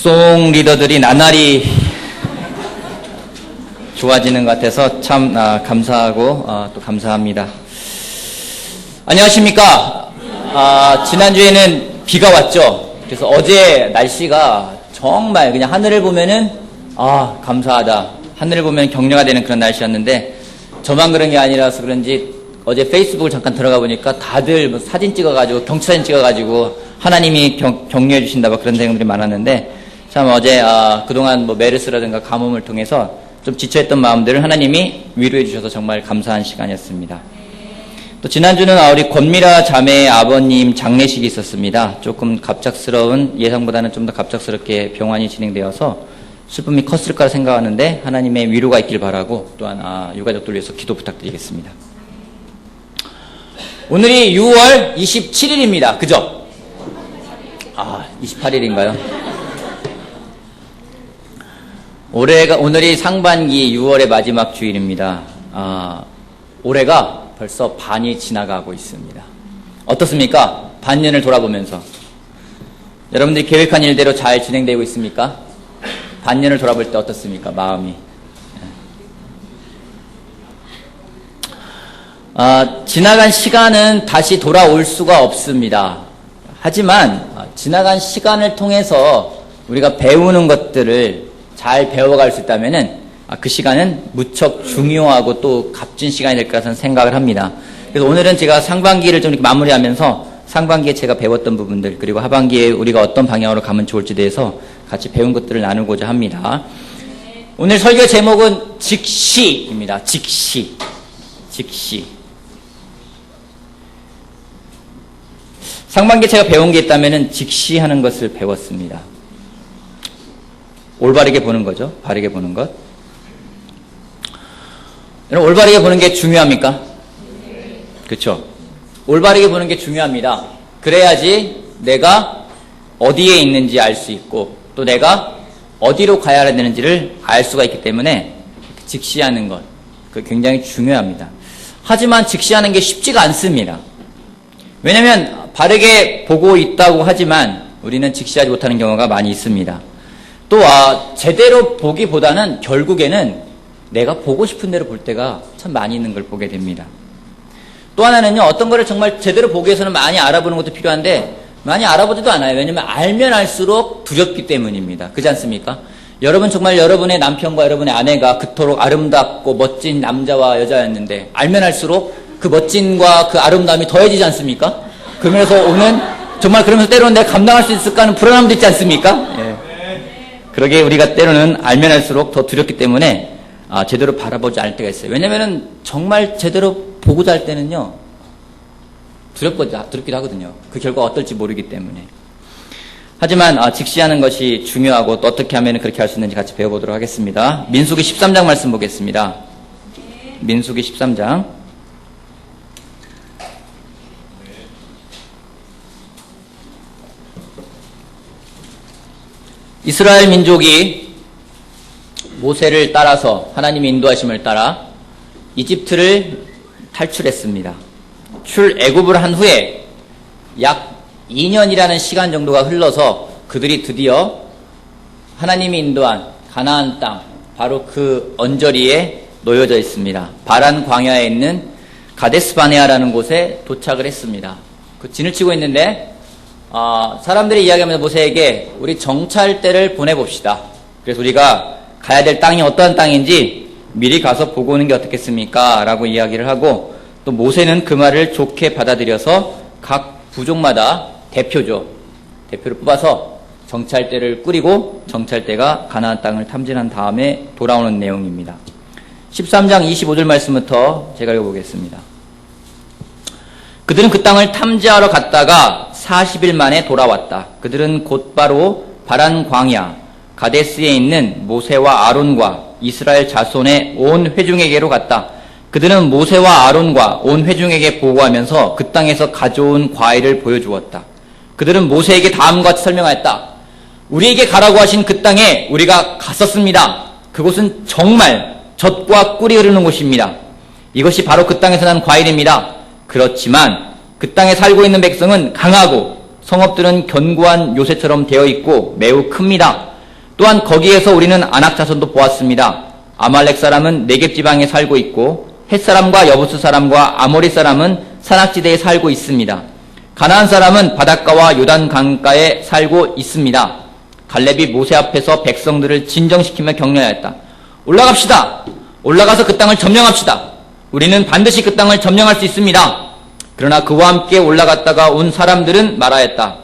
북송 리더들이 나날이 좋아지는 것 같아서 참 감사하고 또 감사합니다. 안녕하십니까. 지난주에는 비가 왔죠. 그래서 어제 날씨가 정말 그냥 하늘을 보면은 감사하다, 하늘을 보면 격려가 되는 그런 날씨였는데, 저만 그런 게 아니라서 그런지 어제 페이스북을 잠깐 들어가 보니까 다들 뭐 사진 찍어가지고, 경치 사진 찍어가지고 하나님이 격려해 주신다, 그런 내용들이 많았는데, 참 어제 그동안 뭐 메르스라든가 가뭄을 통해서 좀 지쳐있던 마음들을 하나님이 위로해 주셔서 정말 감사한 시간이었습니다. 또 지난주는 우리 권미라 자매의 아버님 장례식이 있었습니다. 조금 갑작스러운, 예상보다는 좀 더 갑작스럽게 병환이 진행되어서 슬픔이 컸을 거라 생각하는데 하나님의 위로가 있길 바라고, 또한 유가족들 위해서 기도 부탁드리겠습니다. 오늘이 6월 27일입니다. 그죠? 28일인가요? 오늘이 상반기 6월의 마지막 주일입니다. 올해가 벌써 반이 지나가고 있습니다. 어떻습니까? 반년을 돌아보면서 여러분들이 계획한 일대로 잘 진행되고 있습니까? 반년을 돌아볼 때 어떻습니까? 마음이. 지나간 시간은 다시 돌아올 수가 없습니다. 하지만 지나간 시간을 통해서 우리가 배우는 것들을 잘 배워갈 수 있다면은 그 시간은 무척 중요하고 또 값진 시간이 될 거라는 생각을 합니다. 그래서 오늘은 제가 상반기를 좀 이렇게 마무리하면서 상반기에 제가 배웠던 부분들, 그리고 하반기에 우리가 어떤 방향으로 가면 좋을지 대해서 같이 배운 것들을 나누고자 합니다. 오늘 설교 제목은 직시입니다. 직시. 상반기에 제가 배운 게 있다면은 직시하는 것을 배웠습니다. 올바르게 보는 거죠. 바르게 보는 것. 여러분, 올바르게 보는 게 중요합니까? 그렇죠. 올바르게 보는 게 중요합니다. 그래야지 내가 어디에 있는지 알 수 있고, 또 내가 어디로 가야 되는지를 알 수가 있기 때문에 직시하는 것, 그게 굉장히 중요합니다. 하지만 직시하는 게 쉽지가 않습니다. 왜냐하면 바르게 보고 있다고 하지만 우리는 직시하지 못하는 경우가 많이 있습니다. 또 제대로 보기보다는 결국에는 내가 보고 싶은 대로 볼 때가 참 많이 있는 걸 보게 됩니다. 또 하나는요, 어떤 거를 정말 제대로 보기 위해서는 많이 알아보는 것도 필요한데 많이 알아보지도 않아요. 왜냐면 알면 알수록 두렵기 때문입니다. 그렇지 않습니까? 여러분, 정말 여러분의 남편과 여러분의 아내가 그토록 아름답고 멋진 남자와 여자였는데 알면 알수록 그 멋진과 그 아름다움이 더해지지 않습니까? 그러면서 오는, 정말 그러면서 때로는 내가 감당할 수 있을까 하는 불안함도 있지 않습니까? 예. 그러게 우리가 때로는 알면 알수록 더 두렵기 때문에 제대로 바라보지 않을 때가 있어요. 왜냐면은 정말 제대로 보고자 할 때는요, 두렵기도 하거든요. 그 결과가 어떨지 모르기 때문에. 하지만 직시하는 것이 중요하고, 또 어떻게 하면 그렇게 할 수 있는지 같이 배워보도록 하겠습니다. 민수기 13장 말씀 보겠습니다. 민수기 13장. 이스라엘 민족이 모세를 따라서, 하나님의 인도하심을 따라 이집트를 탈출했습니다. 출애굽을 한 후에 약 2년이라는 시간 정도가 흘러서 그들이 드디어 하나님이 인도한 가나안 땅, 바로 그 언저리에 놓여져 있습니다. 바란 광야에 있는 가데스 바네아라는 곳에 도착을 했습니다. 그 진을 치고 있는데 사람들이 이야기하면서 모세에게 우리 정찰대를 보내봅시다. 그래서 우리가 가야 될 땅이 어떠한 땅인지 미리 가서 보고 오는 게 어떻겠습니까? 라고 이야기를 하고, 또 모세는 그 말을 좋게 받아들여서 각 부족마다 대표를 뽑아서 정찰대를 꾸리고, 정찰대가 가나안 땅을 탐진한 다음에 돌아오는 내용입니다. 13장 25절 말씀부터 제가 읽어보겠습니다. 그들은 그 땅을 탐지하러 갔다가 40일 만에 돌아왔다. 그들은 곧바로 바란 광야 가데스에 있는 모세와 아론과 이스라엘 자손의 온 회중에게로 갔다. 그들은 모세와 아론과 온 회중에게 보고하면서 그 땅에서 가져온 과일을 보여주었다. 그들은 모세에게 다음과 같이 설명하였다. 우리에게 가라고 하신 그 땅에 우리가 갔었습니다. 그곳은 정말 젖과 꿀이 흐르는 곳입니다. 이것이 바로 그 땅에서 난 과일입니다. 그렇지만 그 땅에 살고 있는 백성은 강하고 성읍들은 견고한 요새처럼 되어 있고 매우 큽니다. 또한 거기에서 우리는 아낙 자손도 보았습니다. 아말렉 사람은 네겝 지방에 살고 있고 헷 사람과 여부스 사람과 아모리 사람은 산악지대에 살고 있습니다. 가나안 사람은 바닷가와 요단 강가에 살고 있습니다. 갈렙이 모세 앞에서 백성들을 진정시키며 격려하였다. 올라갑시다. 올라가서 그 땅을 점령합시다. 우리는 반드시 그 땅을 점령할 수 있습니다. 그러나 그와 함께 올라갔다가 온 사람들은 말하였다.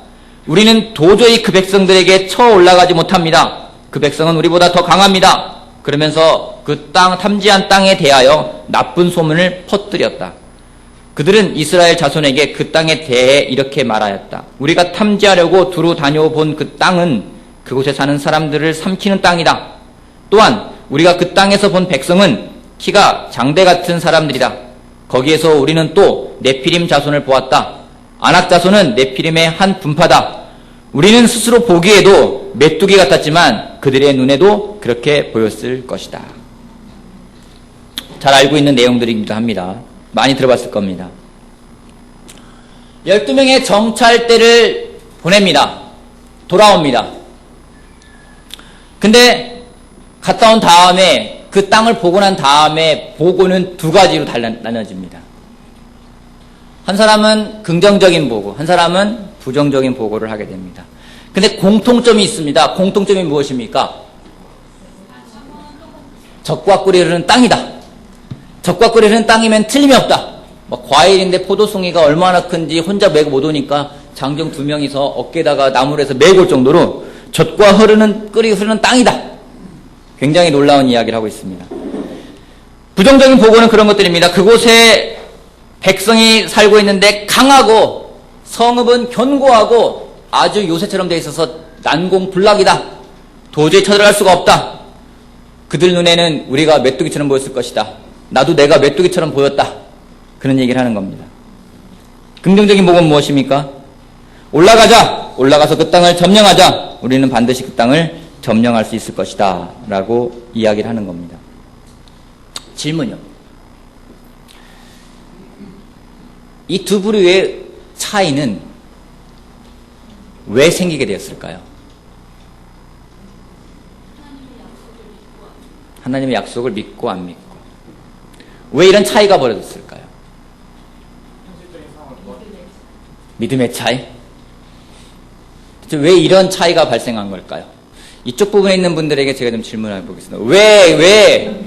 우리는 도저히 그 백성들에게 쳐 올라가지 못합니다. 그 백성은 우리보다 더 강합니다. 그러면서 그 땅, 탐지한 땅에 대하여 나쁜 소문을 퍼뜨렸다. 그들은 이스라엘 자손에게 그 땅에 대해 이렇게 말하였다. 우리가 탐지하려고 두루 다녀본 그 땅은 그곳에 사는 사람들을 삼키는 땅이다. 또한 우리가 그 땅에서 본 백성은 키가 장대 같은 사람들이다. 거기에서 우리는 또 네피림 자손을 보았다. 아낙 자손은 네피림의 한 분파다. 우리는 스스로 보기에도 메뚜기 같았지만 그들의 눈에도 그렇게 보였을 것이다. 잘 알고 있는 내용들이기도 합니다. 많이 들어봤을 겁니다. 12명의 정찰대를 보냅니다. 돌아옵니다. 근데 갔다 온 다음에 그 땅을 보고 난 다음에 보고는 두 가지로 나눠집니다. 한 사람은 긍정적인 보고, 한 사람은 부정적인 보고를 하게 됩니다. 근데 공통점이 있습니다. 공통점이 무엇입니까? 적과 꿀이 흐르는 땅이다. 적과 꿀이 흐르는 땅이면 틀림이 없다. 뭐 과일인데 포도송이가 얼마나 큰지 혼자 메고 못 오니까 장정 2명이서 어깨에다가 나무를 해서 메고 올 정도로 젖과 꿀이 흐르는 땅이다. 굉장히 놀라운 이야기를 하고 있습니다. 부정적인 보고는 그런 것들입니다. 그곳에 백성이 살고 있는데 강하고 성읍은 견고하고 아주 요새처럼 되어 있어서 난공불락이다. 도저히 쳐들어갈 수가 없다. 그들 눈에는 우리가 메뚜기처럼 보였을 것이다. 나도 내가 메뚜기처럼 보였다. 그런 얘기를 하는 겁니다. 긍정적인 보고는 무엇입니까? 올라가자. 올라가서 그 땅을 점령하자. 우리는 반드시 그 땅을 점령할 수 있을 것이다. 라고 이야기를 하는 겁니다. 질문이요. 이 두 부류의 차이는 왜 생기게 되었을까요? 하나님의 약속을 믿고 안 믿고. 왜 이런 차이가 벌어졌을까요? 믿음의 차이? 왜 이런 차이가 발생한 걸까요? 이쪽 부분에 있는 분들에게 제가 좀 질문을 해보겠습니다. 왜?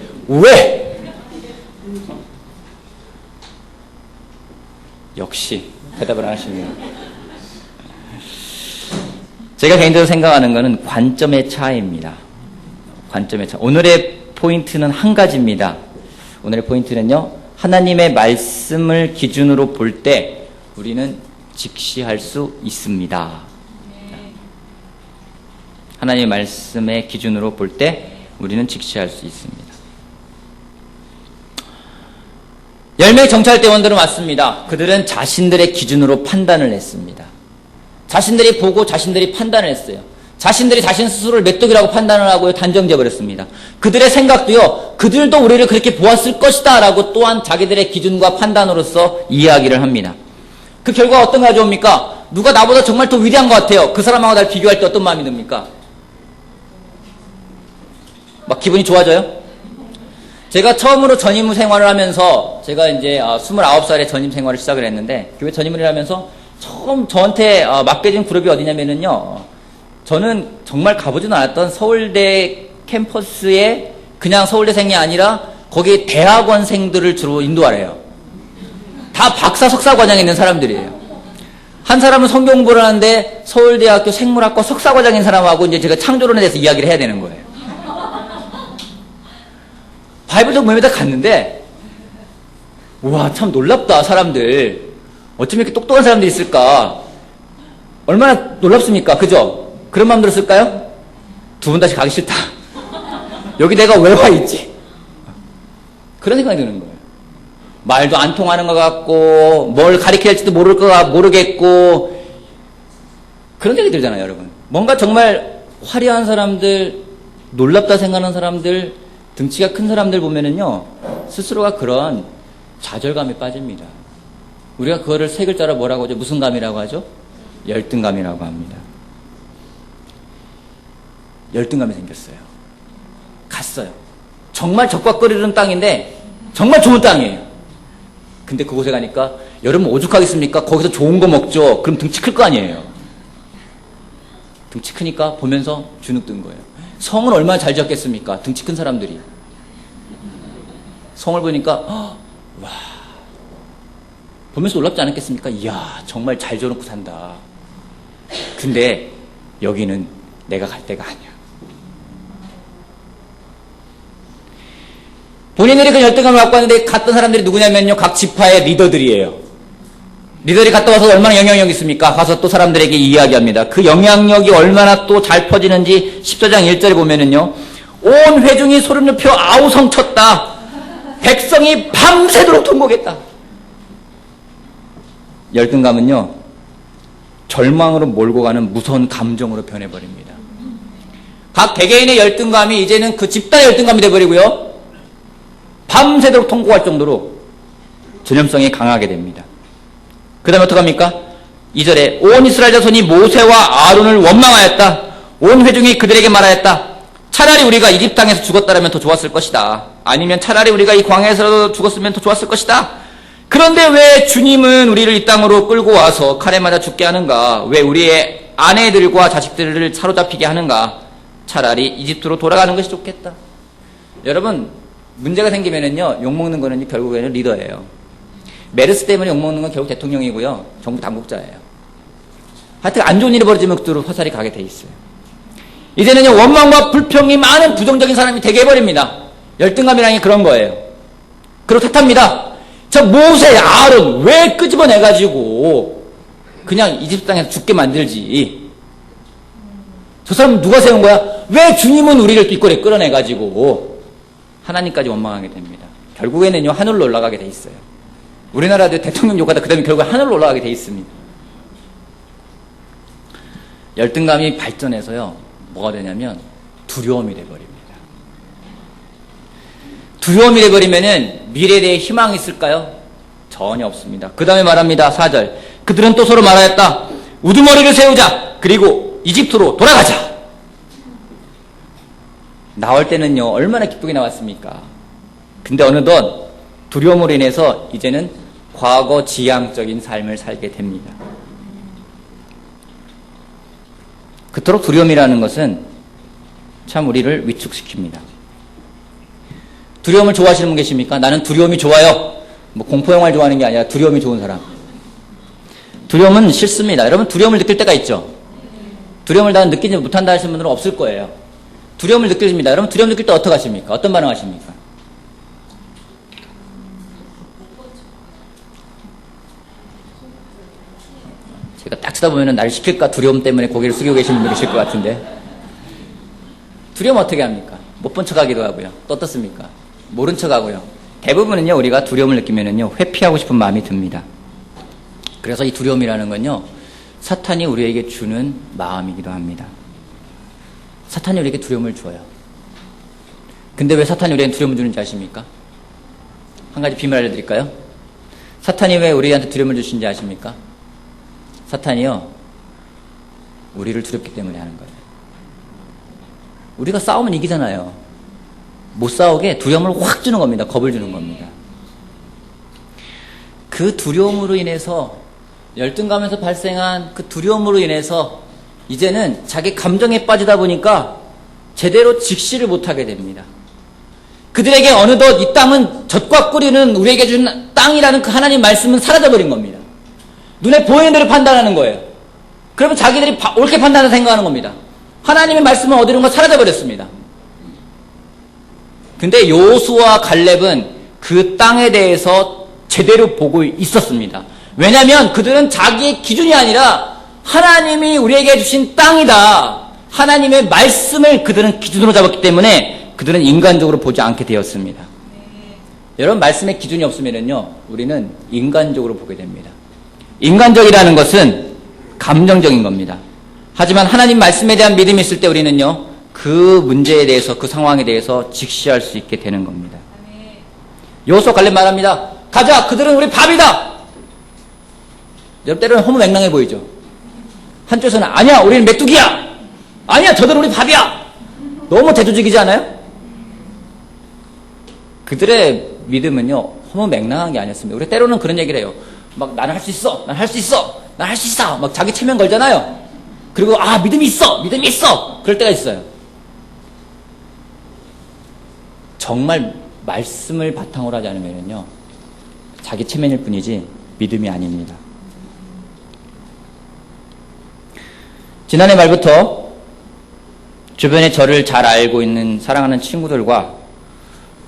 역시 대답을 안 하시네요. 제가 개인적으로 생각하는 것은 관점의 차이입니다. 관점의 차이. 오늘의 포인트는 한 가지입니다. 오늘의 포인트는요, 하나님의 말씀을 기준으로 볼 때 우리는 직시할 수 있습니다. 하나님의 말씀의 기준으로 볼 때 우리는 직시할 수 있습니다. 10명의 정찰대원들은 왔습니다. 그들은 자신들의 기준으로 판단을 했습니다. 자신들이 보고 자신들이 판단을 했어요. 자신들이 자신 스스로를 메뚜기라고 판단을 하고 단정지어 버렸습니다. 그들의 생각도요, 그들도 우리를 그렇게 보았을 것이다 라고 또한 자기들의 기준과 판단으로서 이야기를 합니다. 그 결과가 어떤 가져옵니까? 누가 나보다 정말 더 위대한 것 같아요. 그 사람하고 날 비교할 때 어떤 마음이 듭니까? 막 기분이 좋아져요? 제가 처음으로 전임 생활을 하면서, 제가 이제 29살에 전임 생활을 시작을 했는데, 교회 전임을 하면서 처음 저한테 맡겨진 그룹이 어디냐면은요, 저는 정말 가보지도 않았던 서울대 캠퍼스에 그냥 서울대생이 아니라 거기 대학원생들을 주로 인도하래요. 다 박사, 석사 과정에 있는 사람들이에요. 한 사람은 성경 공부를 하는데 서울대학교 생물학과 석사 과정인 사람하고 이제 제가 창조론에 대해서 이야기를 해야 되는 거예요. 바이블적 모임에다 갔는데, 우와, 참 놀랍다, 사람들. 어쩜 이렇게 똑똑한 사람들이 있을까? 얼마나 놀랍습니까? 그죠? 그런 마음 들었을까요? 두 번 다시 가기 싫다. 여기 내가 왜 와 있지? 그런 생각이 드는 거예요. 말도 안 통하는 것 같고, 뭘 가리켜야 할지도 모르겠고, 그런 생각이 들잖아요, 여러분. 뭔가 정말 화려한 사람들, 놀랍다 생각하는 사람들, 등치가 큰 사람들 보면은요, 스스로가 그런 좌절감에 빠집니다. 우리가 그거를 세 글자로 뭐라고 하죠? 무슨 감이라고 하죠? 열등감이라고 합니다. 열등감이 생겼어요. 갔어요. 정말 적박거리는 땅인데 정말 좋은 땅이에요. 근데 그곳에 가니까 여러분 오죽하겠습니까? 거기서 좋은 거 먹죠. 그럼 등치 클 거 아니에요. 등치 크니까 보면서 주눅 든 거예요. 성은 얼마나 잘 지었겠습니까? 등치 큰 사람들이. 성을 보니까 와, 보면서 놀랍지 않았겠습니까? 이야, 정말 잘 지어놓고 산다. 근데 여기는 내가 갈 데가 아니야. 본인들이 그 열등감을 갖고 왔는데 갔던 사람들이 누구냐면요, 각 지파의 리더들이에요. 리더들이 갔다 와서 얼마나 영향력이 있습니까? 가서 또 사람들에게 이야기합니다. 그 영향력이 얼마나 또 잘 퍼지는지 14장 1절에 보면은요, 온 회중이 소리를 높여 아우성쳤다. 백성이 밤새도록 통곡했다. 열등감은요, 절망으로 몰고 가는 무서운 감정으로 변해버립니다. 각 개개인의 열등감이 이제는 그 집단의 열등감이 돼버리고요, 밤새도록 통곡할 정도로 전염성이 강하게 됩니다. 그 다음에 어떡합니까? 2절에 온 이스라엘 자손이 모세와 아론을 원망하였다. 온 회중이 그들에게 말하였다. 차라리 우리가 이집 땅에서 죽었다라면 더 좋았을 것이다. 아니면 차라리 우리가 이 광야에서 죽었으면 더 좋았을 것이다. 그런데 왜 주님은 우리를 이 땅으로 끌고 와서 칼에 맞아 죽게 하는가? 왜 우리의 아내들과 자식들을 사로잡히게 하는가? 차라리 이집트로 돌아가는 것이 좋겠다. 여러분, 문제가 생기면은요, 욕먹는 거는 결국에는 리더예요. 메르스 때문에 욕먹는 건 결국 대통령이고요, 정부 당국자예요. 하여튼 안 좋은 일이 벌어지면 그대로 화살이 가게 돼 있어요. 이제는요, 원망과 불평이 많은 부정적인 사람이 되게 해버립니다. 열등감이라는 게 그런 거예요. 그리고 탓합니다. 저 모세, 아론 왜 끄집어내가지고 그냥 이집트 땅에서 죽게 만들지? 저 사람 누가 세운 거야? 왜 주님은 우리를 뒷골에 끌어내가지고 하나님까지 원망하게 됩니다. 결국에는요, 하늘로 올라가게 돼 있어요. 우리나라도 대통령 욕하다 그 다음에 결국 하늘로 올라가게 돼 있습니다. 열등감이 발전해서요, 뭐가 되냐면 두려움이 돼버립니다. 두려움이 돼버리면은 미래에 대해 희망이 있을까요? 전혀 없습니다. 그 다음에 말합니다. 4절. 그들은 또 서로 말하였다. 우두머리를 세우자. 그리고 이집트로 돌아가자. 나올 때는요, 얼마나 기쁘게 나왔습니까? 근데 어느덧 두려움으로 인해서 이제는 과거 지향적인 삶을 살게 됩니다. 그토록 두려움이라는 것은 참 우리를 위축시킵니다. 두려움을 좋아하시는 분 계십니까? 나는 두려움이 좋아요. 뭐 공포영화를 좋아하는 게 아니라 두려움이 좋은 사람. 두려움은 싫습니다. 여러분, 두려움을 느낄 때가 있죠? 두려움을 다 느끼지 못한다 하시는 분들은 없을 거예요. 두려움을 느끼십니다. 여러분, 두려움 느낄 때 어떻게 하십니까? 어떤 반응 하십니까? 제가 딱 쳐다보면 나를 시킬까 두려움 때문에 고개를 숙이고 계신 분들 계실 것 같은데, 두려움 어떻게 합니까? 못 본 척 하기도 하고요. 또 어떻습니까? 모른 척 하고요. 대부분은요, 우리가 두려움을 느끼면은요, 회피하고 싶은 마음이 듭니다. 그래서 이 두려움이라는 건요, 사탄이 우리에게 주는 마음이기도 합니다. 사탄이 우리에게 두려움을 줘요. 근데 왜 사탄이 우리에게 두려움을 주는지 아십니까? 한 가지 비밀 알려드릴까요? 사탄이 왜 우리한테 두려움을 주시는지 아십니까? 사탄이요, 우리를 두렵기 때문에 하는 거예요. 우리가 싸우면 이기잖아요. 못 싸우게 두려움을 확 주는 겁니다. 겁을 주는 겁니다. 그 두려움으로 인해서, 열등감에서 발생한 그 두려움으로 인해서 이제는 자기 감정에 빠지다 보니까 제대로 직시를 못하게 됩니다. 그들에게 어느덧 이 땅은 젖과 꿀이는 우리에게 준 땅이라는 그 하나님 말씀은 사라져버린 겁니다. 눈에 보이는 대로 판단하는 거예요. 그러면 자기들이 옳게 판단을 생각하는 겁니다. 하나님의 말씀은 어디론가 사라져버렸습니다. 근데 요수와 갈렙은 그 땅에 대해서 제대로 보고 있었습니다. 왜냐하면 그들은 자기의 기준이 아니라 하나님이 우리에게 주신 땅이다, 하나님의 말씀을 그들은 기준으로 잡았기 때문에 그들은 인간적으로 보지 않게 되었습니다. 여러분, 말씀의 기준이 없으면요, 우리는 인간적으로 보게 됩니다. 인간적이라는 것은 감정적인 겁니다. 하지만 하나님 말씀에 대한 믿음이 있을 때 우리는요, 그 문제에 대해서, 그 상황에 대해서 직시할 수 있게 되는 겁니다. 여호수아 갈렙 말합니다. 가자, 그들은 우리 밥이다. 여러분, 때로는 허무맹랑해 보이죠? 한쪽에서는 아니야, 우리는 메뚜기야. 아니야, 저들은 우리 밥이야. 너무 대조적이지 않아요? 그들의 믿음은요, 허무맹랑한 게 아니었습니다. 우리 때로는 그런 얘기를 해요. 막 나는 할 수 있어, 난 할 수 있어, 난 할 수 있어, 막 자기 체면 걸잖아요. 그리고 믿음이 있어, 믿음이 있어, 그럴 때가 있어요. 정말 말씀을 바탕으로 하지 않으면요, 자기 체면일 뿐이지 믿음이 아닙니다. 지난해 말부터 주변에 저를 잘 알고 있는 사랑하는 친구들과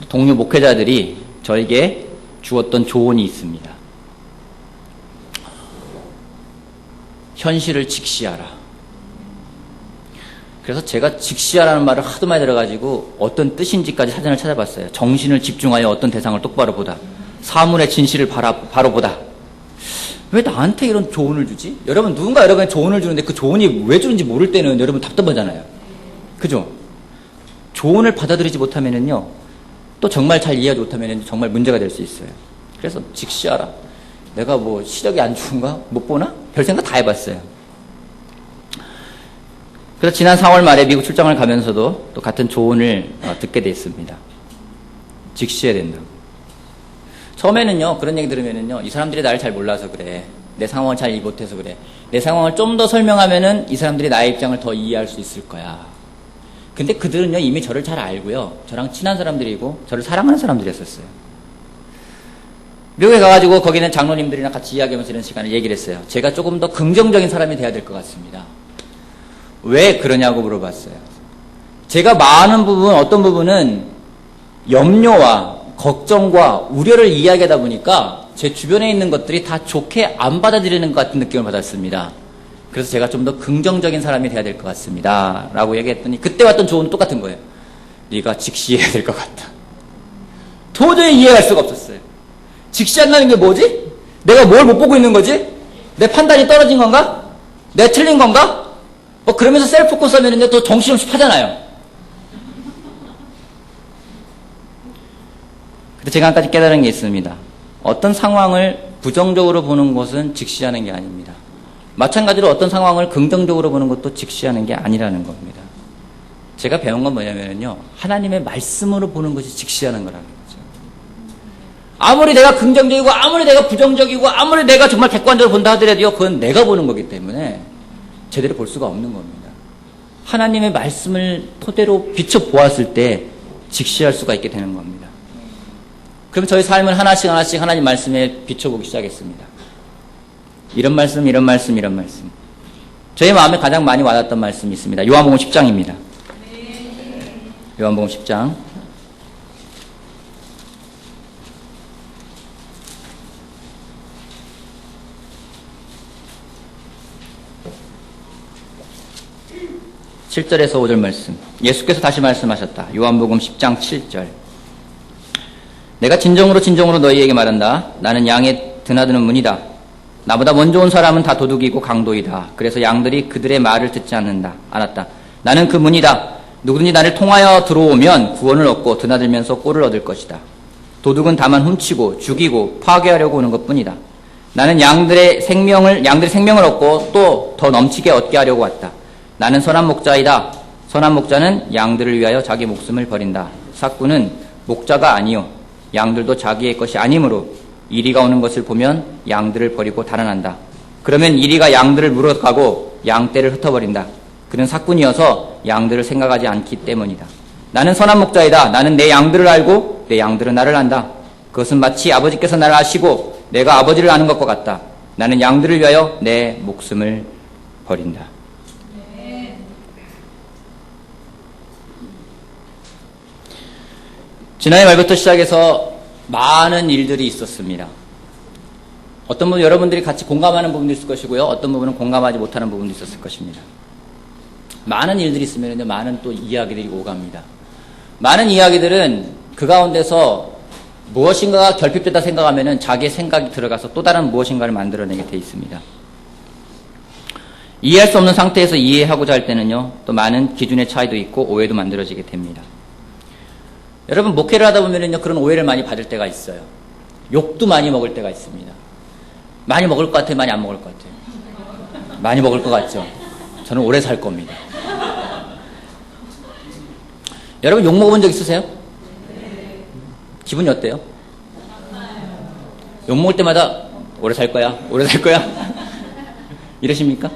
동료 목회자들이 저에게 주었던 조언이 있습니다. 현실을 직시하라. 그래서 제가 직시하라는 말을 하도 많이 들어가지고 어떤 뜻인지까지 사전을 찾아봤어요. 정신을 집중하여 어떤 대상을 똑바로 보다. 사물의 진실을 바로 보다. 왜 나한테 이런 조언을 주지? 여러분, 누군가 여러분에게 조언을 주는데 그 조언이 왜 주는지 모를 때는 여러분 답답하잖아요. 그죠? 조언을 받아들이지 못하면은요, 또 정말 잘 이해하지 못하면 정말 문제가 될 수 있어요. 그래서 직시하라. 내가 뭐 시력이 안 좋은가? 못 보나? 별 생각 다 해봤어요. 그래서 지난 4월 말에 미국 출장을 가면서도 또 같은 조언을 듣게 됐습니다. 직시해야 된다고. 처음에는요, 그런 얘기 들으면은요, 이 사람들이 나를 잘 몰라서 그래. 내 상황을 잘 이해 못해서 그래. 내 상황을 좀 더 설명하면은 이 사람들이 나의 입장을 더 이해할 수 있을 거야. 근데 그들은요, 이미 저를 잘 알고요, 저랑 친한 사람들이고 저를 사랑하는 사람들이었어요. 미국에 가가지고 거기는 장로님들이랑 같이 이야기하면서 이런 시간을 얘기를 했어요. 제가 조금 더 긍정적인 사람이 돼야 될 것 같습니다. 왜 그러냐고 물어봤어요. 제가 많은 부분, 어떤 부분은 염려와 걱정과 우려를 이야기하다 보니까 제 주변에 있는 것들이 다 좋게 안 받아들이는 것 같은 느낌을 받았습니다. 그래서 제가 좀 더 긍정적인 사람이 돼야 될 것 같습니다. 라고 얘기했더니 그때 왔던 조언은 똑같은 거예요. 네가 직시해야 될 것 같다. 도저히 이해할 수가 없었어요. 직시한다는 게 뭐지? 내가 뭘 못 보고 있는 거지? 내 판단이 떨어진 건가? 내가 틀린 건가? 뭐 그러면서 셀프 포커스 하면은요, 또 정신없이 파잖아요. 근데 제가 한 가지 깨달은 게 있습니다. 어떤 상황을 부정적으로 보는 것은 직시하는 게 아닙니다. 마찬가지로 어떤 상황을 긍정적으로 보는 것도 직시하는 게 아니라는 겁니다. 제가 배운 건 뭐냐면요, 하나님의 말씀으로 보는 것이 직시하는 거라는 거죠. 아무리 내가 긍정적이고 아무리 내가 부정적이고 아무리 내가 정말 객관적으로 본다 하더라도요, 그건 내가 보는 거기 때문에 제대로 볼 수가 없는 겁니다. 하나님의 말씀을 토대로 비춰보았을 때 직시할 수가 있게 되는 겁니다. 그럼 저희 삶을 하나씩 하나씩 하나님 말씀에 비춰보기 시작했습니다. 이런 말씀, 이런 말씀, 이런 말씀. 저희 마음에 가장 많이 와닿았던 말씀이 있습니다. 요한복음 10장입니다. 요한복음 10장. (7절에서) 5절 말씀. 예수께서 다시 말씀하셨다. 요한복음 10장 7절. 내가 진정으로 진정으로 너희에게 말한다. 나는 양의 드나드는 문이다. 나보다 먼저 온 사람은 다 도둑이고 강도이다. 그래서 양들이 그들의 말을 듣지 않았다. 나는 그 문이다. 누구든지 나를 통하여 들어오면 구원을 얻고 드나들면서 꼴을 얻을 것이다. 도둑은 다만 훔치고 죽이고 파괴하려고 오는 것뿐이다. 나는 양들의 생명을 얻고 또 더 넘치게 얻게 하려고 왔다. 나는 선한 목자이다. 선한 목자는 양들을 위하여 자기 목숨을 버린다. 삭구는 목자가 아니요 양들도 자기의 것이 아니므로 이리가 오는 것을 보면 양들을 버리고 달아난다. 그러면 이리가 양들을 물어가고 양떼를 흩어버린다. 그는 삭군이어서 양들을 생각하지 않기 때문이다. 나는 선한 목자이다. 나는 내 양들을 알고 내 양들은 나를 안다. 그것은 마치 아버지께서 나를 아시고 내가 아버지를 아는 것과 같다. 나는 양들을 위하여 내 목숨을 버린다. 지난해 말부터 시작해서 많은 일들이 있었습니다. 어떤 부분 여러분들이 같이 공감하는 부분도 있을 것이고요. 어떤 부분은 공감하지 못하는 부분도 있었을 것입니다. 많은 일들이 있으면 많은 또 이야기들이 오갑니다. 많은 이야기들은 그 가운데서 무엇인가가 결핍되다 생각하면 자기의 생각이 들어가서 또 다른 무엇인가를 만들어내게 돼 있습니다. 이해할 수 없는 상태에서 이해하고자 할 때는요, 또 많은 기준의 차이도 있고 오해도 만들어지게 됩니다. 여러분, 목회를 하다 보면은요, 그런 오해를 많이 받을 때가 있어요. 욕도 많이 먹을 때가 있습니다. 많이 먹을 것 같아요? 많이 안 먹을 것 같아요? 많이 먹을 것 같죠? 저는 오래 살 겁니다. 여러분 욕 먹어본 적 있으세요? 기분이 어때요? 욕 먹을 때마다 오래 살 거야, 오래 살 거야 이러십니까?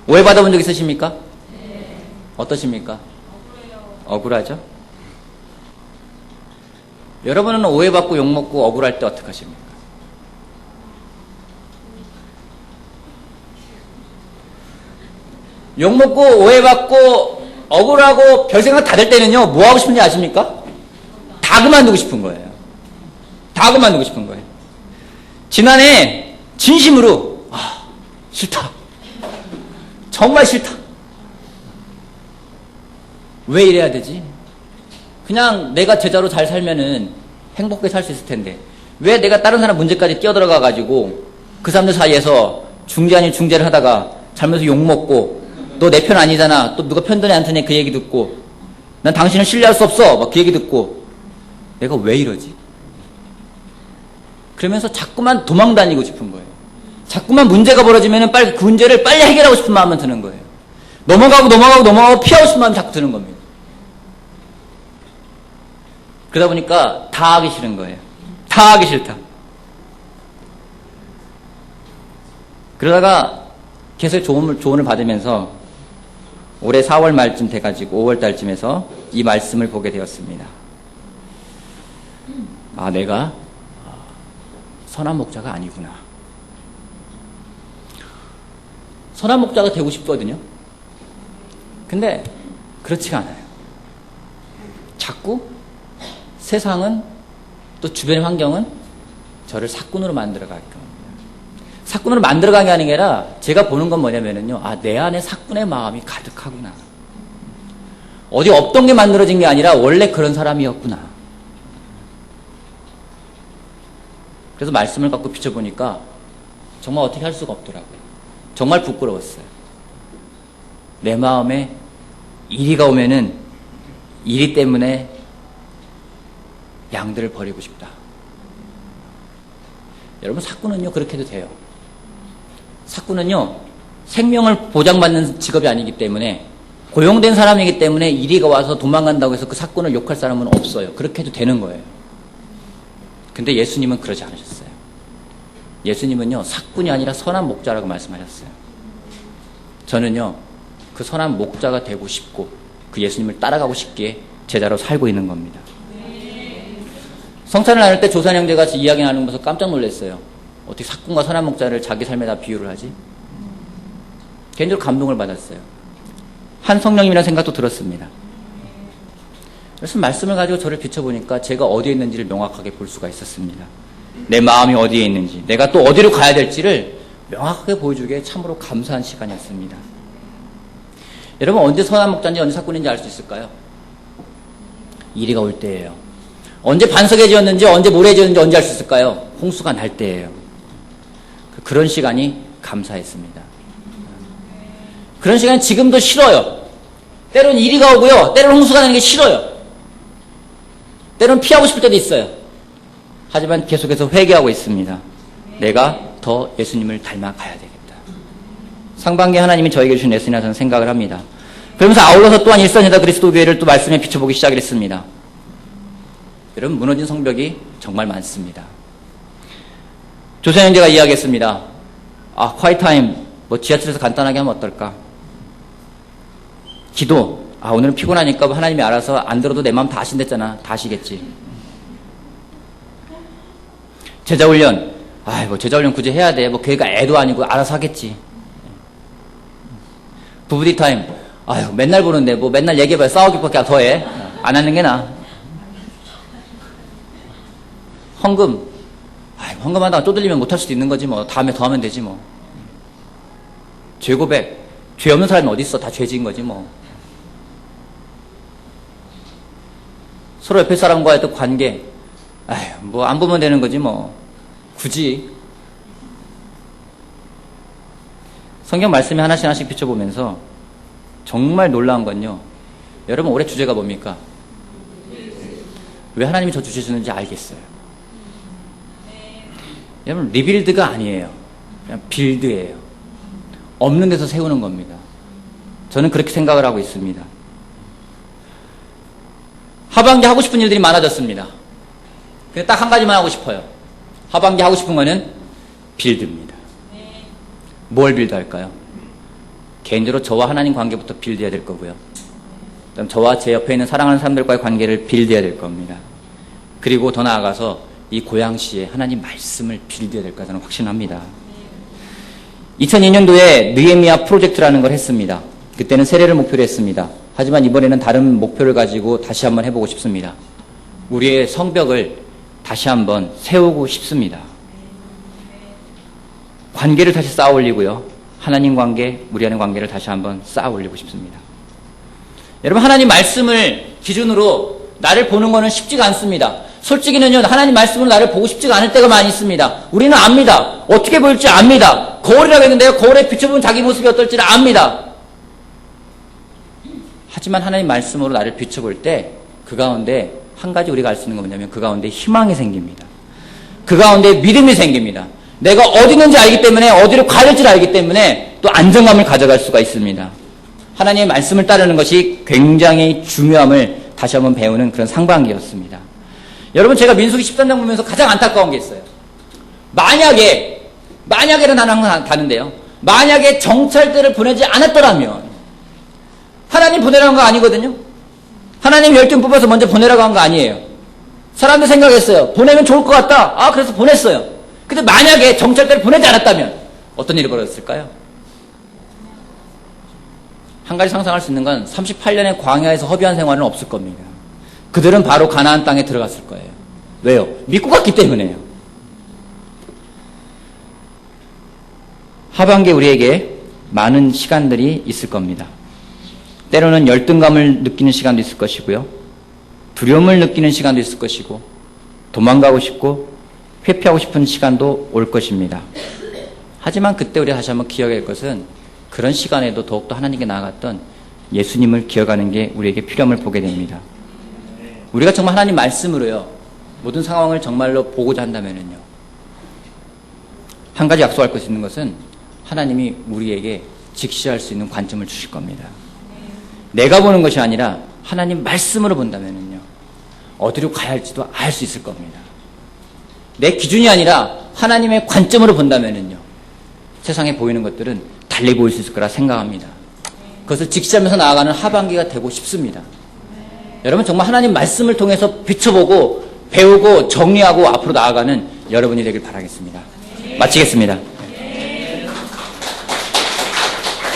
오해 받아본 적 있으십니까? 어떠십니까? 억울하죠? 여러분은 오해받고 욕먹고 억울할 때 어떻게 하십니까? 욕먹고 오해받고 억울하고 별생각 다 될 때는요, 뭐 하고 싶은지 아십니까? 다 그만두고 싶은 거예요. 다 그만두고 싶은 거예요. 지난해 진심으로 싫다. 정말 싫다. 왜 이래야 되지? 그냥 내가 제자로 잘 살면은 행복하게 살 수 있을 텐데 왜 내가 다른 사람 문제까지 끼어들어가 가지고 그 사람들 사이에서 중재 아닌 중재를 하다가 잘못해서 욕먹고 너 내 편 아니잖아. 또 누가 편드네 안 드네 그 얘기 듣고 난 당신을 신뢰할 수 없어. 막 그 얘기 듣고 내가 왜 이러지? 그러면서 자꾸만 도망 다니고 싶은 거예요. 자꾸만 문제가 벌어지면은 빨리 그 문제를 빨리 해결하고 싶은 마음은 드는 거예요. 넘어가고 피하고 싶은 마음이 자꾸 드는 겁니다. 그러다 보니까 다 하기 싫은 거예요. 다 하기 싫다. 그러다가 계속 조언을 받으면서 올해 4월 말쯤 돼가지고 5월 달쯤에서 이 말씀을 보게 되었습니다. 내가 선한 목자가 아니구나. 선한 목자가 되고 싶거든요. 근데 그렇지가 않아요. 자꾸 세상은 또 주변의 환경은 저를 사꾼으로 만들어가게끔 합니다. 사꾼으로 만들어가게 하는 게 아니라 제가 보는 건 뭐냐면요. 내 안에 사꾼의 마음이 가득하구나. 어디 없던 게 만들어진 게 아니라 원래 그런 사람이었구나. 그래서 말씀을 갖고 비춰보니까 정말 어떻게 할 수가 없더라고요. 정말 부끄러웠어요. 내 마음에 이리가 오면은 이리 때문에 양들을 버리고 싶다. 여러분 사꾼은요 그렇게 해도 돼요. 사꾼은요 생명을 보장받는 직업이 아니기 때문에 고용된 사람이기 때문에 이리가 와서 도망간다고 해서 그 사꾼을 욕할 사람은 없어요. 그렇게 해도 되는 거예요. 근데 예수님은 그러지 않으셨어요. 예수님은요 사꾼이 아니라 선한 목자라고 말씀하셨어요. 저는요 그 선한 목자가 되고 싶고 그 예수님을 따라가고 싶기에 제자로 살고 있는 겁니다. 성찬을 나눌 때 조산 형제가 이야기 나누면서 깜짝 놀랐어요. 어떻게 사꾼과 선한 목자를 자기 삶에다 비유를 하지? 개인적으로 감동을 받았어요. 한 성령님이라는 생각도 들었습니다. 그래서 말씀을 가지고 저를 비춰보니까 제가 어디에 있는지를 명확하게 볼 수가 있었습니다. 내 마음이 어디에 있는지, 내가 또 어디로 가야 될지를 명확하게 보여주기에 참으로 감사한 시간이었습니다. 여러분 언제 선한 목자인지 언제 사꾼인지 알 수 있을까요? 이리가 올 때예요. 언제 반석에 지었는지 언제 모래에 지었는지 언제 알 수 있을까요? 홍수가 날 때예요. 그런 시간이 감사했습니다. 그런 시간이 지금도 싫어요. 때로는 이리가 오고요. 때로는 홍수가 나는 게 싫어요. 때로는 피하고 싶을 때도 있어요. 하지만 계속해서 회개하고 있습니다. 내가 더 예수님을 닮아가야 되겠다. 상반기에 하나님이 저에게 주신 레슨이라 저는 생각을 합니다. 그러면서 아울러서 또한 일선여자 그리스도 교회를 또 말씀에 비춰보기 시작했습니다. 여러분 무너진 성벽이 정말 많습니다. 조선 형제가 이야기했습니다. 콰이타임 지하철에서 간단하게 하면 어떨까? 기도. 오늘은 피곤하니까 하나님이 알아서 안 들어도 내 마음 다 아신댔잖아. 다 아시겠지. 제자훈련. 제자훈련 굳이 해야 돼. 걔가 애도 아니고 알아서 하겠지. 부부디 타임. 맨날 보는데 맨날 얘기해봐야 싸우기밖에 더 해. 안 하는 게 나아. 헌금. 헌금하다가 쪼들리면 못할 수도 있는 거지 다음에 더 하면 되지 죄 고백. 죄 없는 사람이 어디 있어. 다 죄지은 거지 서로 옆에 사람과의 또 관계. 안 보면 되는 거지 굳이. 성경 말씀에 하나씩 비춰보면서 정말 놀라운 건요. 여러분 올해 주제가 뭡니까? 왜 하나님이 저 주시는지 알겠어요. 여러분 리빌드가 아니에요. 그냥 빌드예요. 없는 데서 세우는 겁니다. 저는 그렇게 생각을 하고 있습니다. 하반기 하고 싶은 일들이 많아졌습니다. 근데 딱 한 가지만 하고 싶어요. 하반기 하고 싶은 거는 빌드입니다. 뭘 빌드할까요? 개인적으로 저와 하나님 관계부터 빌드해야 될 거고요. 그다음 저와 제 옆에 있는 사랑하는 사람들과의 관계를 빌드해야 될 겁니다. 그리고 더 나아가서 이 고양시에 하나님 말씀을 빌드해야 될 거라 저는 확신합니다. 2002년도에 느헤미야 프로젝트라는 걸 했습니다. 그때는 세례를 목표로 했습니다. 하지만 이번에는 다른 목표를 가지고 다시 한번 해보고 싶습니다. 우리의 성벽을 다시 한번 세우고 싶습니다. 관계를 다시 쌓아 올리고요. 하나님 관계, 우리 안의 관계를 다시 한번 쌓아 올리고 싶습니다. 여러분, 하나님 말씀을 기준으로 나를 보는 거는 쉽지가 않습니다. 솔직히는요, 하나님 말씀으로 나를 보고 싶지가 않을 때가 많이 있습니다. 우리는 압니다. 어떻게 보일지 압니다. 거울이라고 했는데요, 거울에 비춰보면 자기 모습이 어떨지를 압니다. 하지만 하나님 말씀으로 나를 비춰볼 때 그 가운데 한 가지 우리가 알 수 있는 건 뭐냐면 그 가운데 희망이 생깁니다. 그 가운데 믿음이 생깁니다. 내가 어디 있는지 알기 때문에 어디로 가야 될지를 알기 때문에 또 안정감을 가져갈 수가 있습니다. 하나님의 말씀을 따르는 것이 굉장히 중요함을 다시 한번 배우는 그런 상반기였습니다. 여러분, 제가 민수기 13장 보면서 가장 안타까운 게 있어요. 만약에는 나는 항상 다른데요. 만약에 정찰대를 보내지 않았더라면 하나님 보내라는 거 아니거든요. 하나님 10명 뽑아서 먼저 보내라고 한 거 아니에요. 사람들 생각했어요. 보내면 좋을 것 같다. 그래서 보냈어요. 근데 만약에 정찰대를 보내지 않았다면 어떤 일이 벌어졌을까요? 한 가지 상상할 수 있는 건 38년의 광야에서 허비한 생활은 없을 겁니다. 그들은 바로 가나안 땅에 들어갔을 거예요. 왜요? 믿고 갔기 때문에요. 하반기에 우리에게 많은 시간들이 있을 겁니다. 때로는 열등감을 느끼는 시간도 있을 것이고요. 두려움을 느끼는 시간도 있을 것이고, 도망가고 싶고 회피하고 싶은 시간도 올 것입니다. 하지만 그때 우리가 다시 한번 기억해야 할 것은 그런 시간에도 더욱더 하나님께 나아갔던 예수님을 기억하는 게 우리에게 필요함을 보게 됩니다. 우리가 정말 하나님 말씀으로요, 모든 상황을 정말로 보고자 한다면요, 한 가지 약속할 수 있는 것은 하나님이 우리에게 직시할 수 있는 관점을 주실 겁니다. 내가 보는 것이 아니라 하나님 말씀으로 본다면요, 어디로 가야 할지도 알 수 있을 겁니다. 내 기준이 아니라 하나님의 관점으로 본다면요, 세상에 보이는 것들은 달리 보일 수 있을 거라 생각합니다. 그것을 직시하면서 나아가는 하반기가 되고 싶습니다. 여러분, 정말 하나님 말씀을 통해서 비춰보고 배우고 정리하고 앞으로 나아가는 여러분이 되길 바라겠습니다. 마치겠습니다.